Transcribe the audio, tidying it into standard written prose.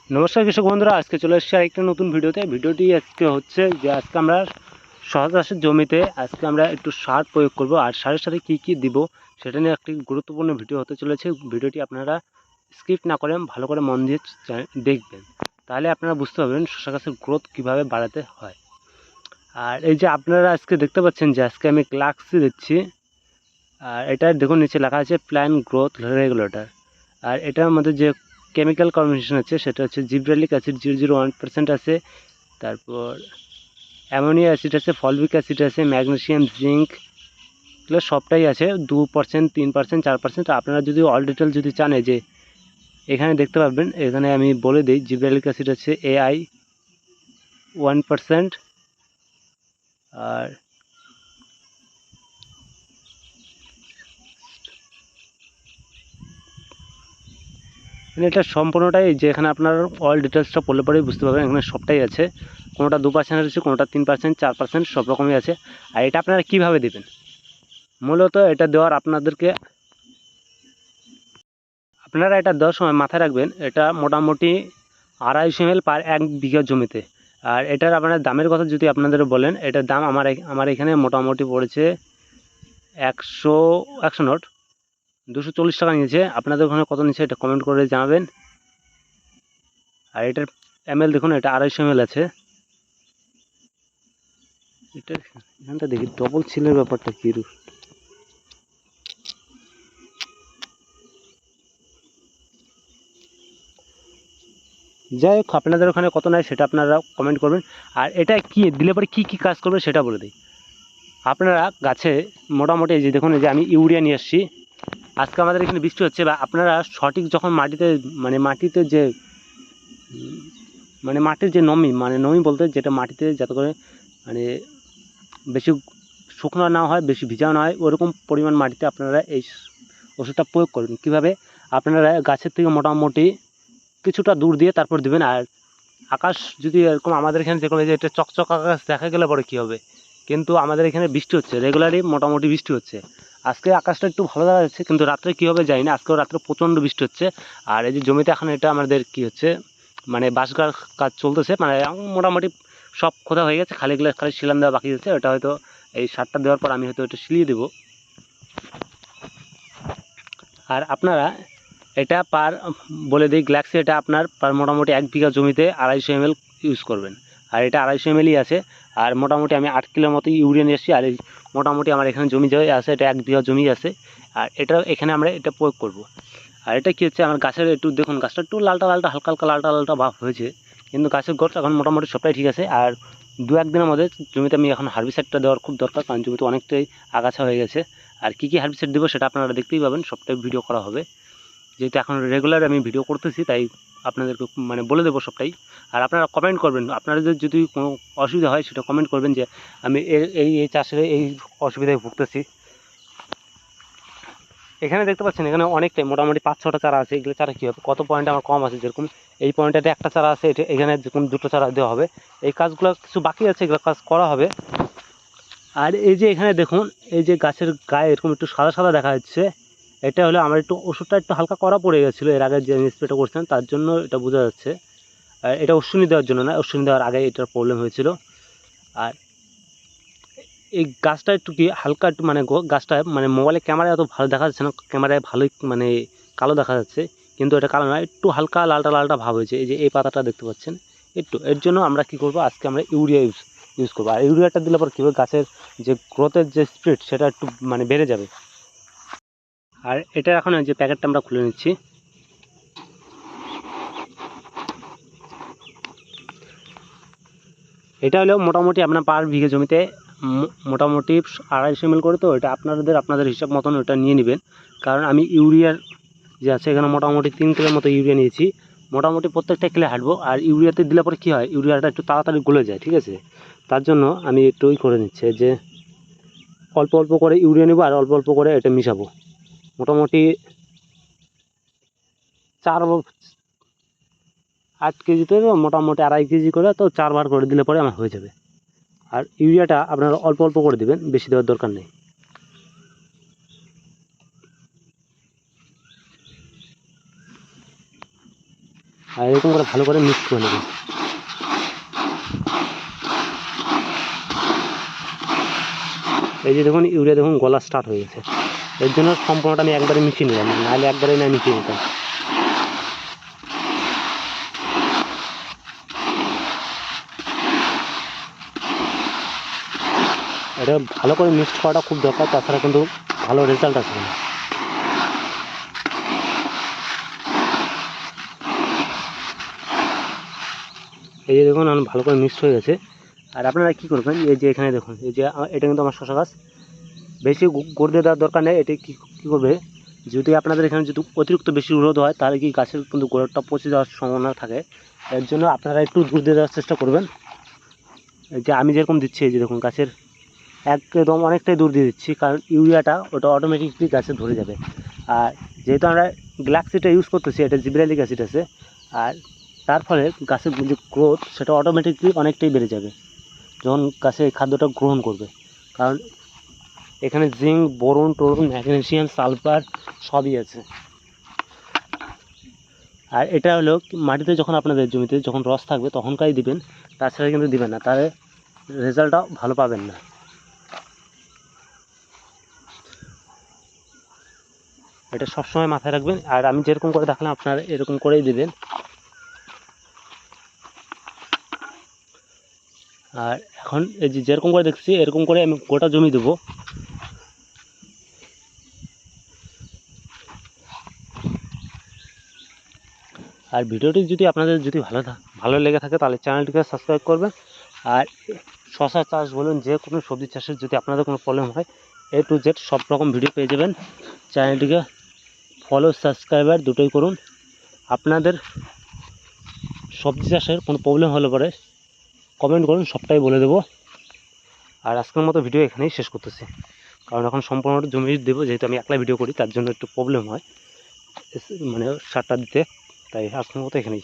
নমস্কার কৃষক বন্ধুরা, আজকে চলে এসেছি আরেকটা নতুন ভিডিওতে। ভিডিওটি আজকে হচ্ছে যে আজকে আমরা সহজ চাষের জমিতে আজকে আমরা একটু সার প্রয়োগ করব, আর সারের সাথে কী কী দিব সেটা নিয়ে একটি গুরুত্বপূর্ণ ভিডিও হতে চলেছে। ভিডিওটি আপনারা স্কিপ না করে ভালো করে মন দিয়ে দেখবেন, তাহলে আপনারা বুঝতে পারবেন শসা গাছের গ্রোথ কীভাবে বাড়াতে হয়। আর এই যে আপনারা আজকে দেখতে পাচ্ছেন যে আজকে আমি গ্লাক্সি দিচ্ছি, আর এটা দেখুন নিচে লেখা আছে প্ল্যান্ট গ্রোথ রেগুলেটর। আর এটার মধ্যে যে কেমিক্যাল কম্বিনেশন আছে সেটা হচ্ছে জিব্রেলিক অ্যাসিড 001% আছে, তারপর অ্যামোনিয়া অ্যাসিড আছে, ফলভিক অ্যাসিড আছে, ম্যাগনেসিয়াম, জিঙ্ক, এগুলো সবটাই আছে 2%, 3%, 4%। আপনারা যদি অল ডিটেল যদি চান যে এখানে দেখতে পাবেন, এখানে আমি বলে দিই। জিব্রেলিক অ্যাসিড আছে AI 1%, আর এটা সম্পূর্ণটাই যে এখানে আপনার অল ডিটেলসটা পড়লে পরেই বুঝতে পারবেন, এখানে সবটাই আছে। কোনোটা 2% আছে, কোনোটা 3%, 4%, সব রকমই আছে। আর এটা আপনারা কীভাবে দেবেন, মূলত এটা দেওয়ার আপনারা এটা দেওয়ার সময় মাথায় রাখবেন, এটা মোটামুটি 250 ml পার 1 বিঘা জমিতে। আর এটার আপনার দামের কথা যদি আপনাদের বলেন, এটার দাম আমার এখানে মোটামুটি পড়েছে 100 নোট 240 টাকা নিয়েছে। আপনাদের ওখানে কত নিচ্ছে এটা কমেন্ট করে জানাবেন। আর এটার ml দেখুন, এটা 250 ml আছে। এটা এখানটা দেখি ডবল সিলের ব্যাপারটা কী। যাই হোক, আপনাদের ওখানে কত নেয় সেটা আপনারা কমেন্ট করবেন। আর এটা কি দিলে পরে কী কী কাজ করবে সেটা বলে দিই। আপনারা গাছে মোটামুটি এই যে দেখুন, এই যে আমি ইউরিয়া নিয়ে আসছি। আজকে আমাদের এখানে বৃষ্টি হচ্ছে, বা আপনারা সঠিক যখন মাটিতে যে মাটির যে নমি বলতে যেটা মাটিতে যাতে করে বেশি শুকনো না হয়, বেশি ভিজাও না হয়, ওরকম পরিমাণ মাটিতে আপনারা এই ওষুধটা প্রয়োগ করবেন। কীভাবে, আপনারা গাছের থেকে মোটামুটি কিছুটা দূর দিয়ে তারপর দিবেন। আর আকাশ যদি এরকম আমাদের এখানে যেরকম যে এটা চকচক আকাশ দেখা গেলে পরে কী হবে, কিন্তু আমাদের এখানে বৃষ্টি হচ্ছে, রেগুলারই মোটামুটি বৃষ্টি হচ্ছে। আজকে আকাশটা একটু ভালো দেখা যাচ্ছে, কিন্তু রাত্রে কী হবে জানি না। আজকেও রাত্রে প্রচণ্ড বৃষ্টি হচ্ছে। আর এই যে জমিতে এখন এটা আমাদের কী হচ্ছে, বাঁশগার কাজ চলতেছে, মোটামুটি সব খোদা হয়ে গেছে, খালি শিলান দেওয়া বাকি আছে। ওটা হয়তো এই সারটা দেওয়ার পর আমি হয়তো এটা শিলিয়ে দেবো। আর আপনারা এটা বলে দিই, গ্লাক্সি এটা আপনার মোটামুটি 1 বিঘা জমিতে 250 ml ইউজ করবেন। আর এটা 250 mlই আছে। আর মোটামুটি আমি 8 কিলোর মতো ইউরিয়া নিয়ে এসেছি। আর এই মোটামুটি আমার এখানে জমি আছে, এটা 1 বিঘা জমি আছে। আর এখানে আমরা এটা প্রয়োগ করব। আর এটা কী হচ্ছে, আমার গাছের একটু দেখুন, গাছটা একটু লালটা হালকা হালকা লালটা ভাব হয়েছে, কিন্তু গাছের গ্রোথ এখন মোটামুটি সবটাই ঠিক আছে। আর 2-1 দিনের মধ্যে জমিতে আমি এখন হার্বিসাইডটা দেওয়ার খুব দরকার, কারণ জমিতে অনেকটাই আগাছা হয়ে গেছে। আর কী কী হার্বিসাইড দেবো সেটা আপনারা দেখতেই পাবেন, সবটাই ভিডিও করা হবে। যেহেতু এখন রেগুলার আমি ভিডিও করতেছি, তাই আপনাদেরকে বলে দেবো সবটাই। আর আপনারা কমেন্ট করবেন, আপনাদের যদি কোনো অসুবিধা হয় সেটা কমেন্ট করবেন যে আমি এই চাষে এই অসুবিধায় ভুগতেছি। এখানে দেখতে পাচ্ছেন, এখানে অনেকটাই মোটামুটি 5-6টা চারা আছে। এগুলো চারা কী হবে, কত পয়েন্ট আমার কম আছে, যেরকম এই পয়েন্টটাতে একটা চারা আছে, এখানে যেরকম 2টো চারা দেওয়া হবে। এই কাজগুলো কিছু বাকি আছে, এগুলো কাজ করা হবে। আর এই যে এখানে দেখুন, এই যে গাছের গায়ে এরকম একটু সাদা সাদা দেখা যাচ্ছে, এটা হলো আমার ওষুধটা একটু হালকা করা পড়ে গেছিলো এর আগে যে আমি স্প্রেটা করছিলাম, তার জন্য এটা বোঝা যাচ্ছে। আর এটা অশ্বিনী দেওয়ার জন্য না, অশ্বিনী দেওয়ার আগে এটার প্রবলেম হয়েছিল। আর এই গাছটা একটু কি হালকা একটু গাছটা মোবাইলে ক্যামেরায় অত ভালো দেখা যাচ্ছে না, ক্যামেরায় ভালোই কালো দেখা যাচ্ছে, কিন্তু এটা কালো না, একটু হালকা লালটা ভাব হয়েছে। এই যে এই পাতাটা দেখতে পাচ্ছেন একটু, এর জন্য আমরা কি করব, আজকে আমরা ইউরিয়া ইউজ করবো। আর ইউরিয়াটা দিলে পর কী হবে, গাছের যে গ্রোথের যে স্পিড সেটা একটু বেড়ে যাবে। আর এটা এখন যে প্যাকেটটা আমরা খুলে নিচ্ছি। এটা হলো মোটামুটি আপনার পার বিঘা জমিতে মোটামুটি 250 ml করে। তো এটা আপনাদের হিসাব মতন ওটা নিয়ে নেবেন, কারণ আমি ইউরিয়ার যে আছে এখানে মোটামুটি 3 কিলোর মতো ইউরিয়া নিয়েছি। মোটামুটি প্রত্যেকটা কিলো হাঁটবো। আর ইউরিয়াতে দিলে পরে কী হয়, ইউরিয়াটা একটু তাড়াতাড়ি গলে যায়, ঠিক আছে। তার জন্য আমি একটু করে নিচ্ছি যে অল্প অল্প করে ইউরিয়া নেবো, আর অল্প অল্প করে এটা মিশাবো। মোটামুটি 8 কেজিতে মোটামুটি 2.5 কেজি করে, তো 4 বার করে দিলে পরে আমার হয়ে যাবে। আর ইউরিয়াটা আপনারা অল্প অল্প করে দেবেন, বেশি দেওয়ার দরকার নেই। আর এরকম করে ভালো করে মিক্স করে নেবেন। এই যে দেখুন ইউরিয়া দেখুন গলা স্টার্ট হয়ে গেছে, এর জন্য সম্পূর্ণটা আমি একবারে মিশিয়ে নিলাম, নাহলে একবারে না মিশিয়ে নিতাম। এটা ভালো করে মিক্সড করাটা খুব দরকার, তাছাড়া কিন্তু ভালো রেজাল্ট আসবে না। এই যে দেখুন আমার ভালো করে মিক্সড হয়ে গেছে। আর আপনারা কী করবেন, এই যে এখানে দেখুন, এই যে এটা কিন্তু আমার শশা গাছ, বেশি গড়িয়ে দেওয়ার দরকার নেই। এটা কী করবে, যদি আপনাদের এখানে যদি অতিরিক্ত বেশি রোদ হয় তাহলে কি গাছের কিন্তু গোড়াটা পচে যাওয়ার সম্ভাবনা থাকে। এর জন্য আপনারা একটু দূর দিয়ে দেওয়ার চেষ্টা করবেন। এই যে আমি যেরকম দিচ্ছি, এই যে দেখুন গাছের একদম অনেকটাই দূর দিয়ে দিচ্ছি, কারণ ইউরিয়াটা ওটা অটোমেটিকলি গাছে ধরে যাবে। আর যেহেতু আমরা গ্লাক্সিটা ইউজ করতেছি, এটা জিব্রেলিক অ্যাসিড আছে, আর তার ফলে গাছের যে গ্রোথ সেটা অটোমেটিকলি অনেকটাই বেড়ে যাবে যখন গাছে এই খাদ্যটা গ্রহণ করবে। কারণ এখানে জিঙ্ক, বোরন, টোরন, ম্যাগনেসিয়াম, সালফার সবই আছে। আর এটা হলো মাটিতে যখন আপনাদের জমিতে যখন রস থাকবে তখনকারই দিবেন, তাছাড়া কিন্তু দিবেন না, তাহলে রেজাল্টটা ভালো পাবেন না। এটা সবসময় মাথায় রাখবেন। আর আমি যেরকম করে দেখালাম আপনারা এরকম করেই দেবেন। আর এখন এই যে যেরকম করে দেখছি এরকম করে আমি গোটা জমি দেবো। আর ভিডিওটি যদি আপনাদের যদি ভালো লেগে থাকে তাহলে চ্যানেলটিকে সাবস্ক্রাইব করবেন। আর শশা চাষ বলুন, যে কোনো সবজি চাষের যদি আপনাদের কোনো প্রবলেম হয়, A to Z সব রকম ভিডিও পেয়ে যাবেন। চ্যানেলটিকে ফলো, সাবস্ক্রাইবার দুটোই করুন। আপনাদের সবজি চাষের কোনো প্রবলেম হলে পরে কমেন্ট করুন, সবটাই বলে দেবো। আর আজকের মতো ভিডিও এখানেই শেষ করতেছি, কারণ এখন সম্পূর্ণটা জমি দেবো, যেহেতু আমি একলা ভিডিও করি তার জন্য একটু প্রবলেম হয় মানে সারটা দিতে, তাই আজকের মতো এখানেই।